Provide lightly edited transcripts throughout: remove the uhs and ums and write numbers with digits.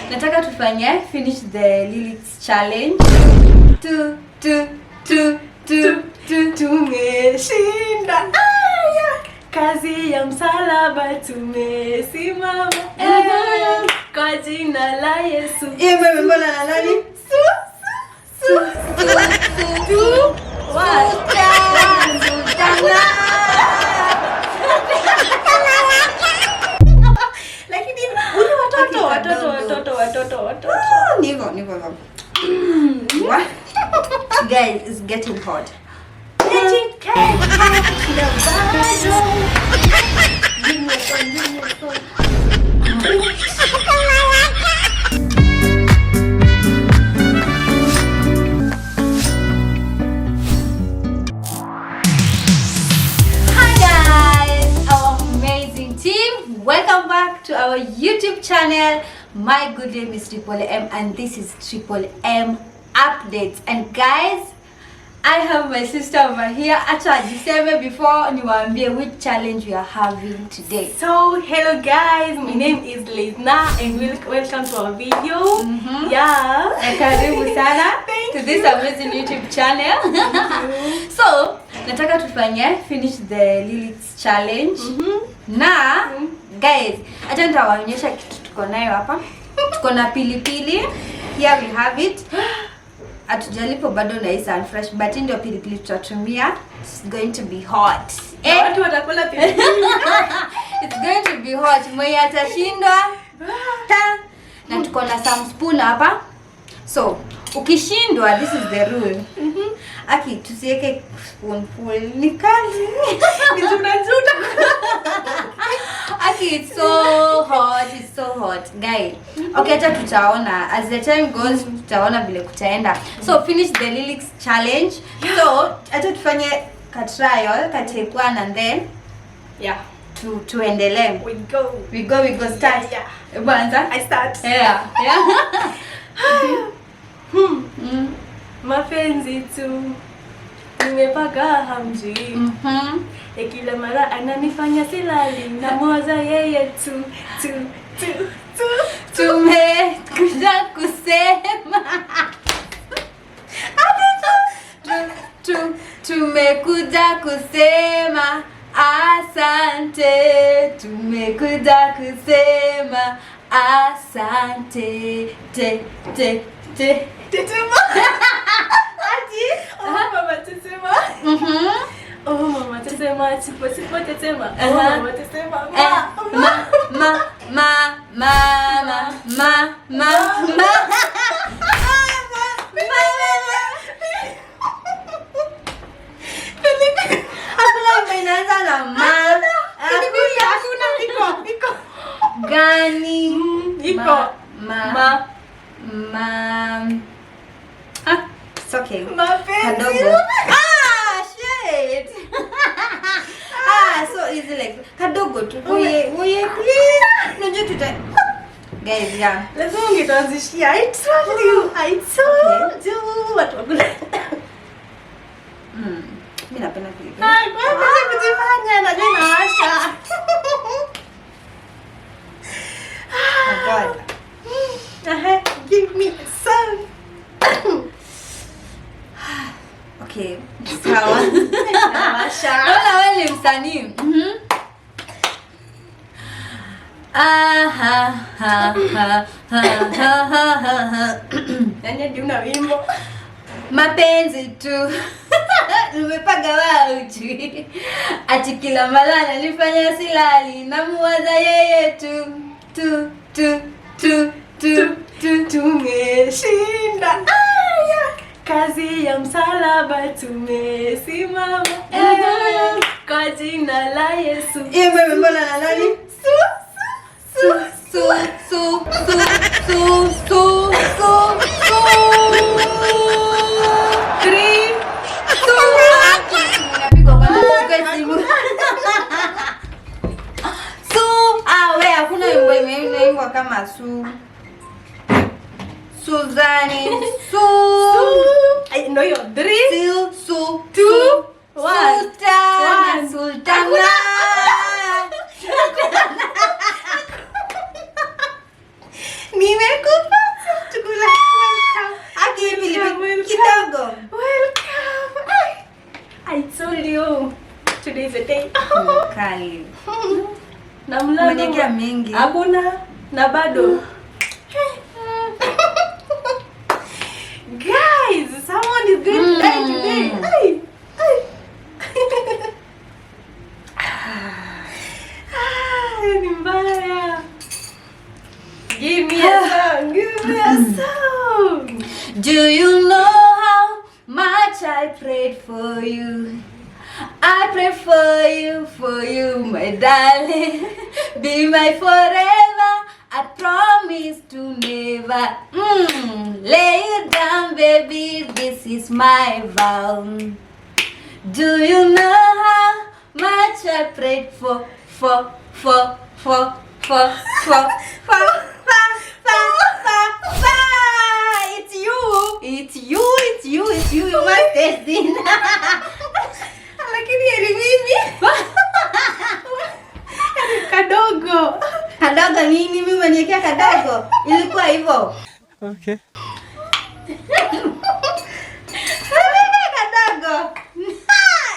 nataka tufanye finish the lyrics challenge. Tumeshinda. Kazi ya msalaba tumesimama. Kwa jina la Yesu. Wewe mbona na nani? Lakini ule watoto. Nivo. What? Guys, it's getting hot. Give me a phone. Hi guys, our amazing team. Welcome back to our YouTube channel. My good name is Triple M and this is Triple M Updates. And guys, I have my sister over here. Acha jiseme before niwaambie which challenge we are having today. So hello guys, my name is Lizna and welcome to our video. Yeah, Karibu sana to this amazing YouTube channel. So nataka tufanye finish the lyrics challenge. Na guys, acha nitawaonyesha kitu tuko nayo hapa. Tuko na pilipili. Here we have it. Atujalipo bado na hii fresh but ndio pilipili tutatumia. It's going to be hot. Watu watakula pilipili. It's going to be hot. Mwenye atashindwa na tuko na some spoon hapa. So, ukishindwa, this is the rule. Aki, tusiweke spoonful. Ni kazi. Nijuta. Aki, it's so hot. Guys. Okay, acha tutaona. As the time goes, tutaona vile kutaenda. So, finish the lyrics challenge. So, acha tufanye ka trial, ka take one and then tuendelee. We go start. Yeah. Kwanza I start. Yeah. Mapenzi tu nimepaka hamji. Kila mara ananifanya silali na mwaza yeye tu. Tumekuja kusema tumekuja kusema asante. Tumekuja kusema asante. Tetema. Ati? Mama tetema. Mama tetema, tipo tetema. Mama tetema. Inaanza na ma. Iko. Gani? Iko. It's okay. Mapenzi. Kadogo. Shit. So easy like kadogo tu. Oye, please. Unajua tuta. Guys, yeah. Lazima ungetuanzishia. I told you. What wakula. Mimi napenda pilipili. Kwanza kujifanya najua inaasha. Oh God. Give me some. Okay. Sawa. Inaasha. Naona wewe ni msanii. Nani ndio una wimbo? Mapenzi tu. Nimepaga wauchi. Ati kila mara ananifanya silali na muwaza yeye tu. Tumeshinda. Kazi ya msalaba tumesimama. Kwa jina la Yesu. Wewe mbona na nani? Hakuna wimbo imeimbwa kama Suzani. I know your dream. Two. Sultana. Nimekupa chakula. Welcome. Kidogo. Welcome. I told you. Today is the day. Kali. Na mlango. Manyekea mingi. Hakuna na bado. Guys, someone is going to die today. Ni mbaya. Give me a song. Give me a song. Do you know how much I prayed for you? I pray for you, my darling. Be my forever. I promise to never lay it down, baby. This is my vow. Do you know how much I prayed for? It's you. You must test it. Lakini ni mimi. Kadogo nini? Mimi umeniwekea kadogo. Ilikuwa hivyo. Okay. Kadogo.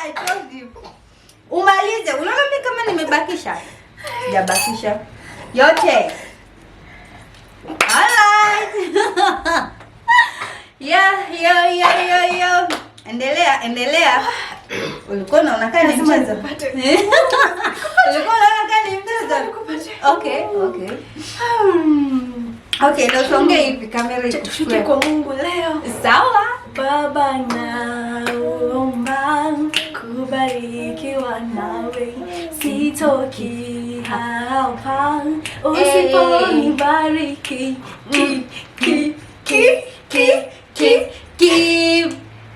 I told you. Umalize. Unaona mimi kama nimebakisha? Sijabakisha. Yote. Alright. Yo. Endelea. Ulikuwa unaona kama ni mchezo. Ulikuwa unaona kama ni mchezo. Okay. Okay, ndio tuongee hivi kamera tushike kwa Mungu leo. Sawa. Baba naomba kubarikiwa nawe. Sitoki hapa usiponibariki.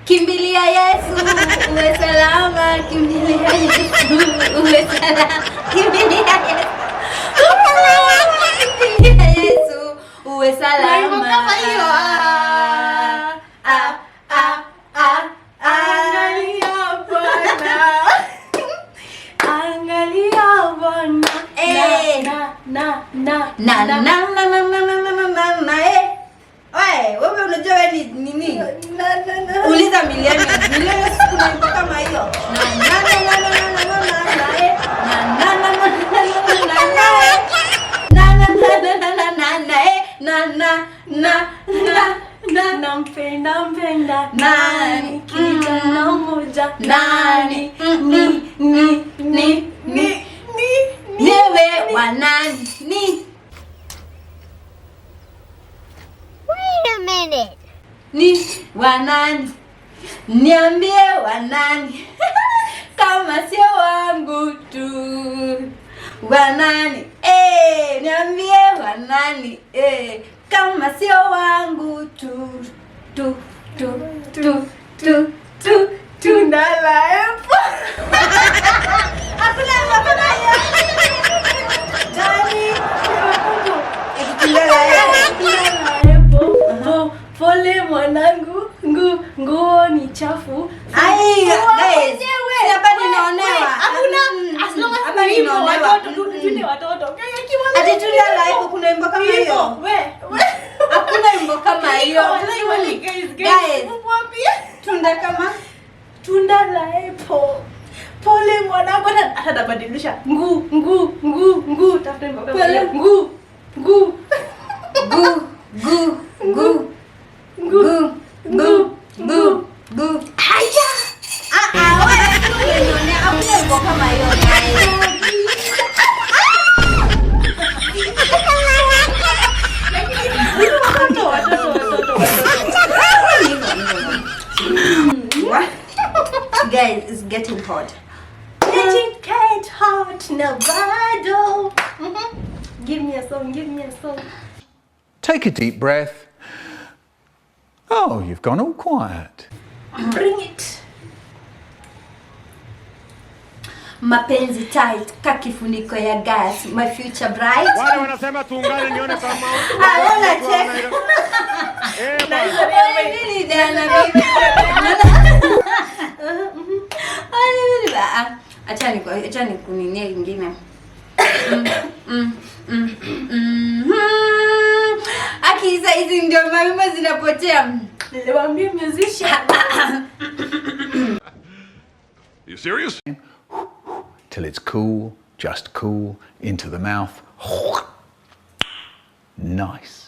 Kimbilia Yesu, uwe salama. Kimbilia Yesu, uwe salama. Kimbilia Yesu, uwe salama. Kama hiyo. Angalia Bwana. Wewe unajua wewe ni nini? Uliza milioni kuna mtu kama hiyo. Nampenda nani? Kijana mmoja nani? Niwe wa nani? Wait a minute. Ni wa nani? Niambie wa nani? Kama sio wangu tu. Wa nani? Niambie wa nani? Kama sio wangu tu. Tundala epo. Hakuna hiyo. Nani? Pole mwanangu, nguo ni chafu. Ai, guys. Hapa ninaonewa. Hakuna as long as hapa ninaonewa. Watoto. Ati Tundala hapo kuna wimbo kama hiyo. Hakuna wimbo kama hiyo. Guys, tunda kama Tundala epo. Pole mwanangu, hata nabadilisha. Nguu. Tafuta wimbo kama hiyo. Nguu. Haya. Wewe unanionea hakuna wimbo kama hiyo. Guys, it's getting hot. It get hot now. Give me a song. Take a deep breath. Oh, you've gone all quiet. Bring it. Mapenzi tight, kakifuniko ya gas, my future bride. Wale wanasema tuungane nione kama Wala check. bana. Nini jana bibi? Acha nikuninye ingine. Akisa hizi ndio mama zinapotea. Niliwaambia musician. You serious? Till it's cool, just cool, into the mouth. Nice.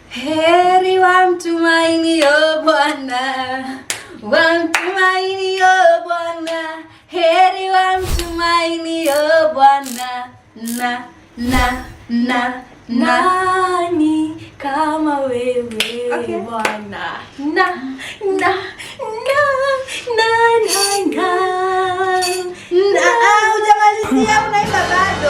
Heri wamtumainio Bwana, wamtumainio Bwana, heri wamtumainio Bwana, Nani kama wewe Bwana? Hujamalizia, unaimba bado.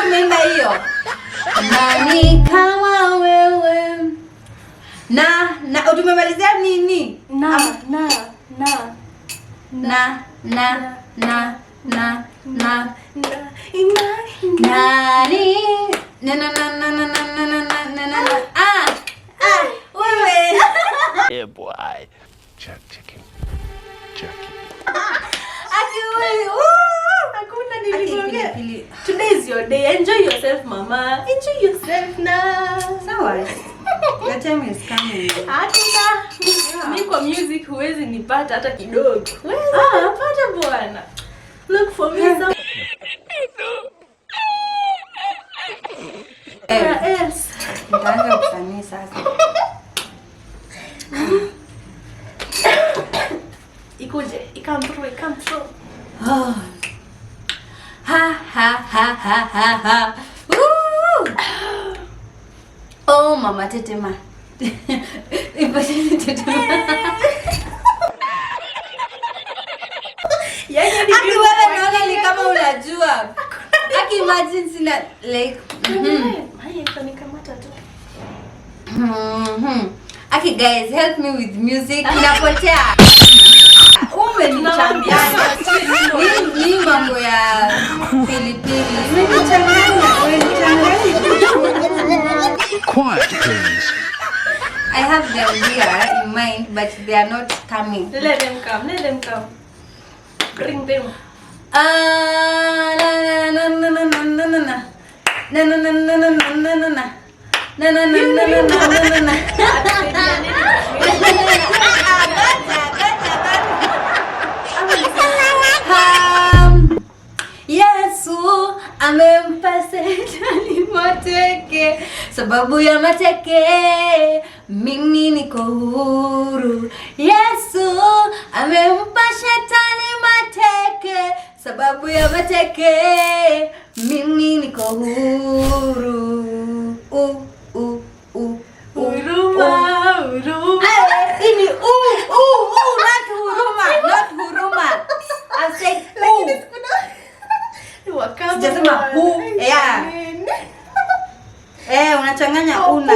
Umeimba hiyo. Nani kama wewe? Tumemalizia nini? Nani? Wewe. Yeah, boy. Jerk chicken. Jerky. Hakuna niliongea. Today is your day. Enjoy yourself, mama. Enjoy yourself now. Sawa. Your time is coming. Hakuna. Mimi kwa music huwezi nipata hata kidogo. Pata bwana. Look for me some. Else. Nitaanza kusanii sasa. Ikuje, come through. Oh. Ha. Woo! Oh, mama tetema. Tetema. Aki wewe naona ni kama unajua. Aki imagine sina like Aki guys, help me with music. Inapotea. Umenichanganya. Ni mambo ya pilipili. Quiet, please. I have them here in mind, but they are not coming. Let them come. Bring them. Yesu amempa Shetani mateke, sababu ya mateke mimi niko huru. Yesu amempa Shetani mateke, sababu ya mateke mimi niko huru. Huruma. Ini not huruma. I said sijasema hu. Unachanganya una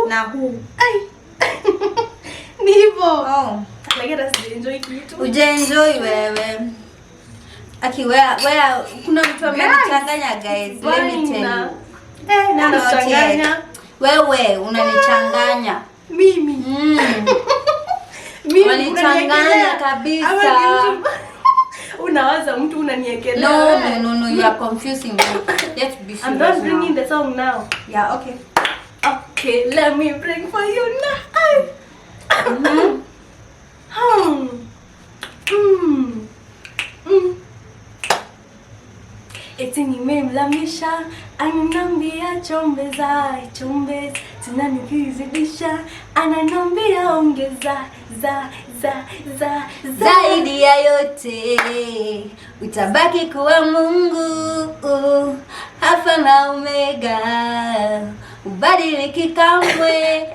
na hu. Ni hivyo. Oh. Lakini sijaenjoy kitu. Ujaenjoy wewe. Aki wewe kuna mtu amenichanganya guys. Let me tell you. Nachanganya. Wewe unanichanganya. Mimi Unanichanganya kabisa. Unawaza mtu unaniekelea. No, you are confusing me. Let's be serious. I'm not bringing the song now. Yeah, okay. Okay, let me bring for you now. Eti nimemlamisha, ananiambia chombeza, tena nikizidisha, ananiambia ongeza, Zaidi ya yote utabaki kuwa Mungu, Alfa na Omega, ubadiliki kamwe.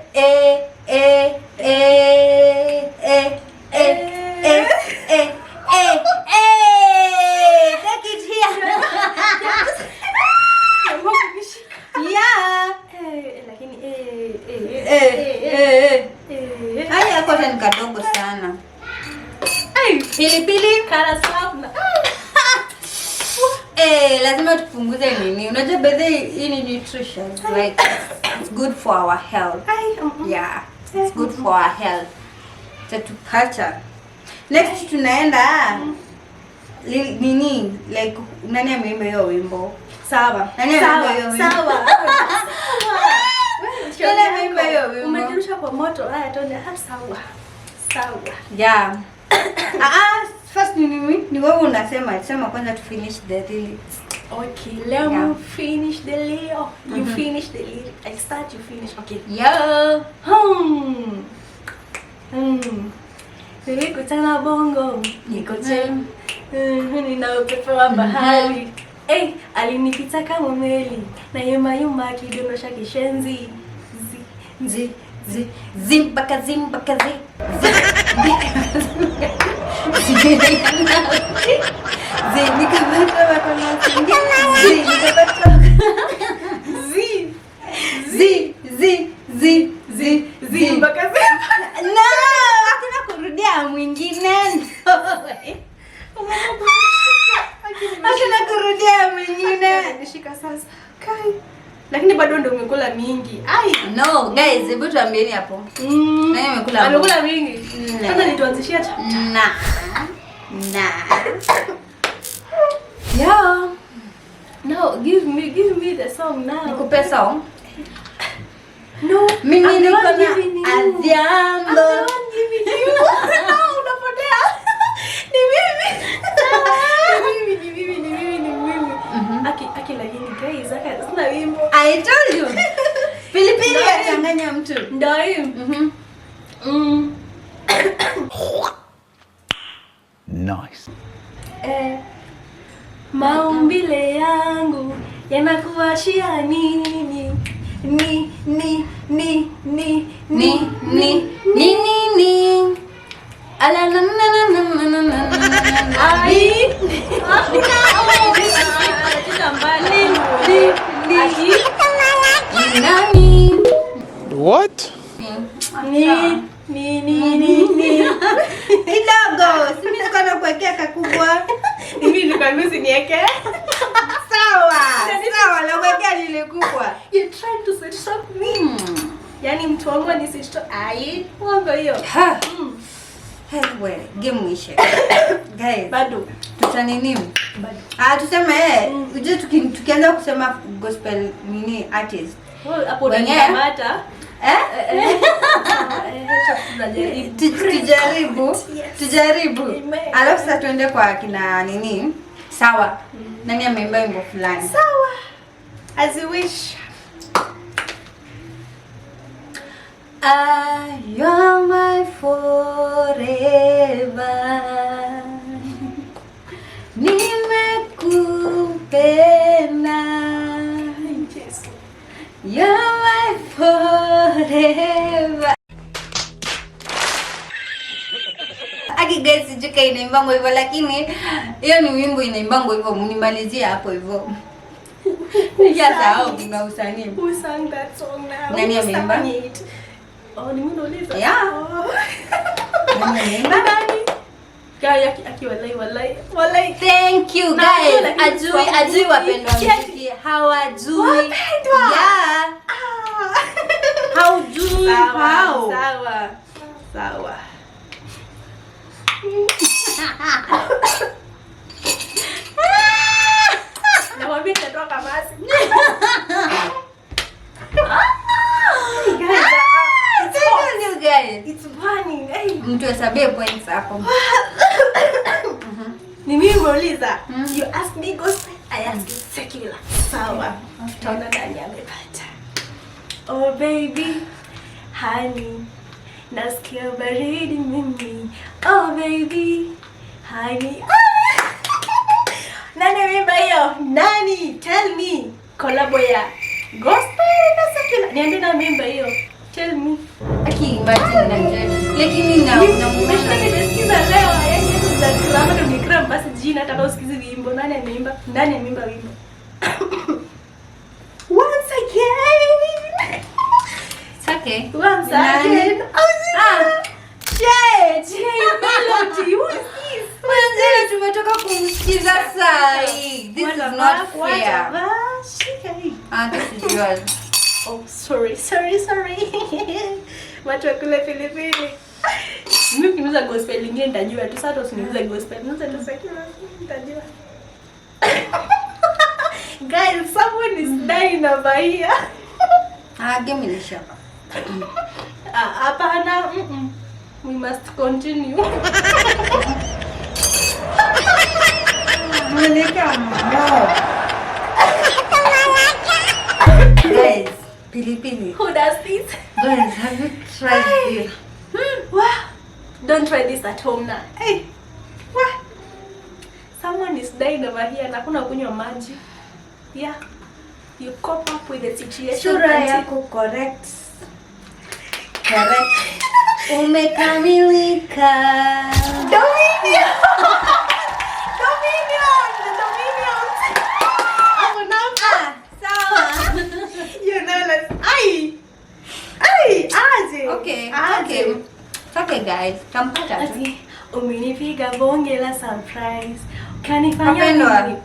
Take it here. Yeah. Lakini Haya kwa ni kadogo sana. Pilipili kara sana. Lazima tupunguze nini? Unajua bedhe hii ni nutrition. Like it's good for our health. Yeah. It's good for our health. Tatu culture. Next tunaenda nini like nani ameimba hiyo wimbo? Sawa. Nani ameimba hiyo wimbo? Sawa. Nani ameimba hiyo wimbo? Umejirusha kwa moto. Haya tuone. Sawa. Sawa. Yeah. First ni wewe unasema, sema kwanza to finish the lyrics. Okay, let me finish the lyric. You finish the lyric. I start, you finish. Okay. Yo. Nilikutana Bongo, nikoche. Nina upepo wa bahari. Alinipita kama meli. Na yuma kidondosha kishenzi. Zimbaka. No, hakuna kurudia mwingine. Hakuna kurudia mwingine. Nishika sasa. Kai. Lakini bado ndio umekula mingi. No, guys, hebu tuambieni hapo. Nani amekula? Amekula mingi. Sasa nituanzishia chapter. Na. Yeah. No, give me the song now. Nikupe song? No. Mimi niko na Adhiambo. Unapotea. Ni mimi. Aki lakini guys, sina wimbo. I told you. Pilipili yachanganya mtu. Ndio hiyo. Nice. Maumbile yangu yanakuashia nini? Ni. Ala na. Ai. Nani? What? Ni. Kidogo, simi niko na kuwekea kakubwa. Mimi nikwambia usiniweke. Sawa, na kuwekea lile kubwa. You trying to set stop me. Yaani mtu wangu ni set stop. Ai, wango hiyo. Wewe, game ishe. Guys, Bado. tutanini? Bado. Tuseme uje tukianza kusema gospel nini artist. Hapo Wenye? unanikamata. Tujaribu. Alafu sasa tuende kwa kina nini? Sawa. Nani ameimba wimbo fulani? Sawa. As you wish. You're my forever. Nimekupenda. You're my forever. Aki guys, sijui inaimbango hivyo lakini hiyo ni wimbo inaimbango hivyo, mnimalizie hapo hivyo. Sahau kuna usanii. Who sang that song now? Nani ameimba? Oh, ni mimi nauliza. Yeah. Nani ameimba? Kaya walai. Thank you guys. Ajui wapendwa muziki. Hawajui. Yeah. Haujui. How? Sawa. Nawaambia nitatoka basi. Guys. It's burning. Hey. Mtu hesabie points hapo. Ni mimi muuliza. You ask me gospel, I ask you secular. Sawa. Tutaona nani amepata. Oh baby, honey. Nasikia baridi mimi. Oh baby, honey. Nani ameimba hiyo? Nani? Tell me. Collabo ya gospel na secular. Niambie na ameimba hiyo. Tell me. Akiimbaji na lakini Nimesikiza leo yaani kama ndo nikram basi jina hata kama usikizi wimbo nani ameimba wimbo. Once again. It's okay. Once again. Jay Melody. Who is this? Mwanzo tumetoka kumsikiza sai. This is not fair. This is yours. Oh, sorry. Watu wakule pilipili. Mimi kiniuza gospel lingine nitajua tu, sasa usiniuze gospel. Niuze tu secular nitajua. Guys, someone is dying over here. Game ilisha. Hapana. We must continue. Guys, pilipili. Who does this? Guys, have you tried this? Wow. Don't try this at home now. Hey. What? Someone is dying over here na kuna kunywa maji. Yeah. You cope up with the situation. Sura yako correct. Correct. Umekamilika. Dominion. Hapo napa. Sawa. You know like aje. Okay. Okay guys, tampata tu. Ati umenipiga bonge la surprise. Kanifanya Wapendwa. nini?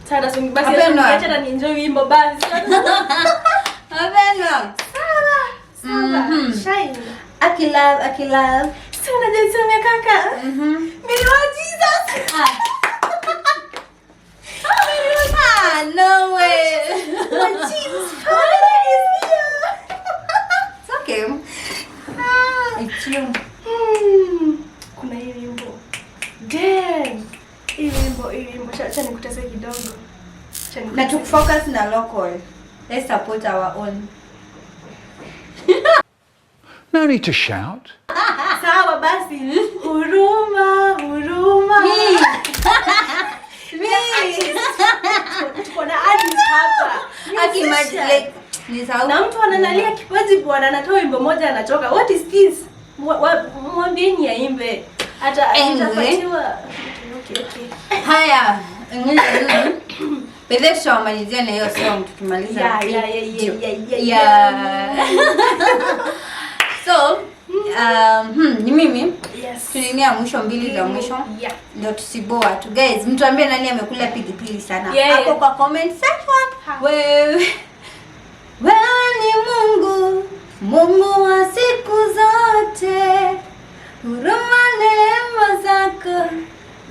Sasa basi Wapendwa. acha na enjoy wimbo basi. Wapendwa. Sawa. Shine. Aki love. Sasa unajisomea kaka. Mimi wa Jesus. No way. What Jesus Father is here. It's okay. It's you. Kuna hii wimbo. Damn. Hii wimbo. Acha nikutese kidogo. Na tukifocus na local. Let's support our own. No need to shout. Sawa basi. Huruma. Tuko na artist hapa. Aki like ni sawa. Na mtu analalia kipaji bwana, anatoa wimbo moja anachoka. What is this? Mwambieni aimbe. Hata atapatiwa. Okay. Haya. Pele shamalizia na hiyo song tukimaliza. Yeah. So, ni mimi. Yes. Tunaingia mwisho mbili za mwisho. Yeah. Ndio tusiboa tu. Guys, mtuambie nani amekula pilipili sana. Yeah. Hapo kwa comment section. Wewe ni Mungu wa siku zote. Huruma neema zako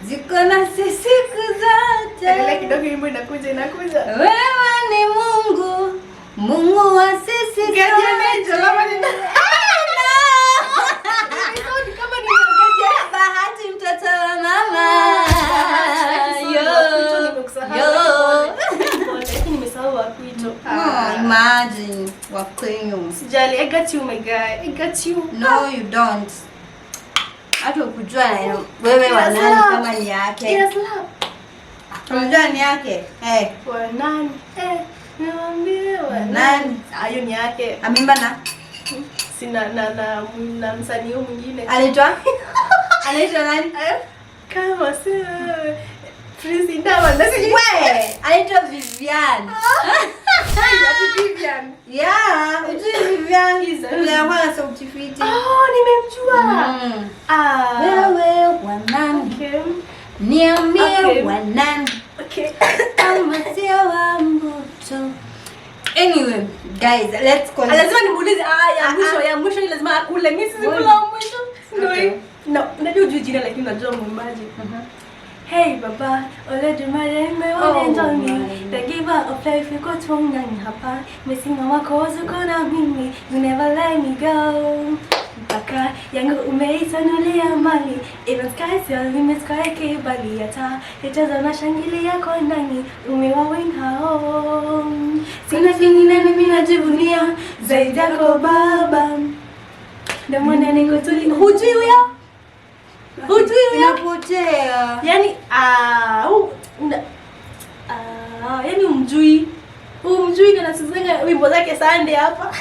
ziko na sisi siku zote. Ile kidogo wimbo inakuja. Wewe ni Mungu wa sisi sote. Kama ni Bahati mtoto wa mama. Nimesahau wakuito. Imagine wakwenyu. Sijali, I got you my guy. I got you. No you don't. Hata ukujua wewe wanani kama ni yake. Yes, love. Unajua ni yake? Wanani? Niambie Nani? Ayo ni yake. Amimba na Sina na msanii mwingine. anaitwa nani? Kama si Prince Ndawa na sijui. Wewe, anaitwa Vivian. Vivian. Yeah, ujui Vivian. Yule anakuwa sauti fiti. Nimemjua. Wewe wanani? Okay. Niambie wanani? Okay. Kama sio wangu tu. Anyway, guys, let's call. Lazima nimuulize ya mwisho ile lazima akule. Mimi si kula mwisho. Ndio. No, najua jina lakini najua mwimbaji. Hey baba, Olodumare meone ndani. The giver of life yuko tungani hapa. Mesimama kozo kona mimi. You never let me go. Mpaka yangu umeitanulia mali. Even skies your limits kwa kibali hata. Itaza na shangili yako ndani. Umewawin hao. Sina kingine mimi najivunia zaidi yako baba. Ndio maana niko tuli. Hujui huyo? Inapotea. Yani yani umjui kana sizanga wimbo zake Sunday hapa.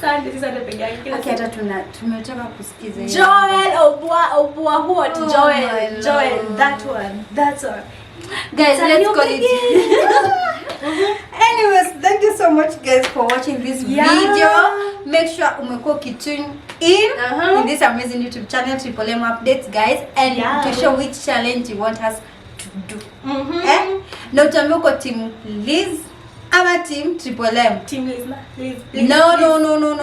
Sunday sasa ndio peke yake. Okay, hata tumetoka kusikiza hiyo. Joel Obua what? Joel that one. Guys, let's call it. Anyways, thank you so much guys for watching this video. Make sure umekuwa kitune in this amazing YouTube channel Triple M Updates guys, and to show which challenge you want us to do. Na utambe uko team Liz ama Team Triple M? Team Liz. No.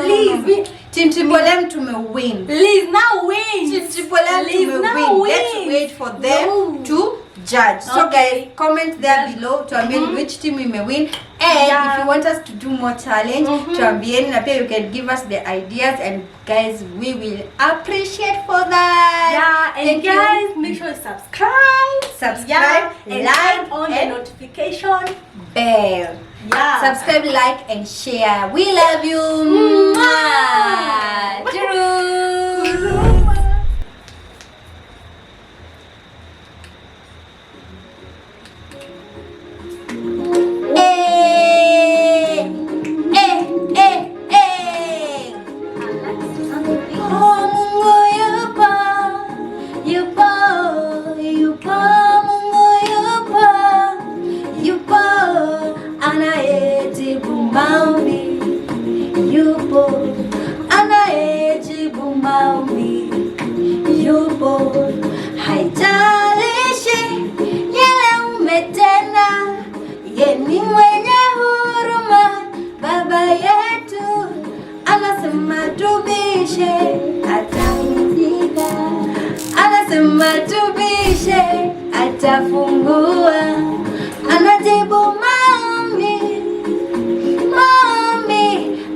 Liz. Team Triple M tumewin. Liz now win. Team Triple M tumewin. Let's wait for them to judge. So guys, comment there below tuambie which team we may win, and if you want us to do more challenge tuambieni, na pia you can give us the ideas, and guys we will appreciate for that. Yeah, and guys, make sure you subscribe, like, and turn on the notification bell. Yeah, Subscribe, like, and share. We love you. Mwah. Churros. Haijalishi yale umetenda, yeye ni mwenye huruma. Baba yetu anasema tubishe atafungua, anasema tubishe atafungua, anajibu maombi,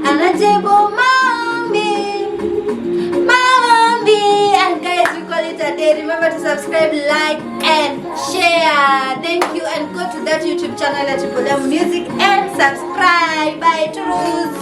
anajibu maombi. And guys, we call it a day. Remember to subscribe, like, and share. Thank you, and go to that YouTube channel at Triple M Music and subscribe. Bye, Churros.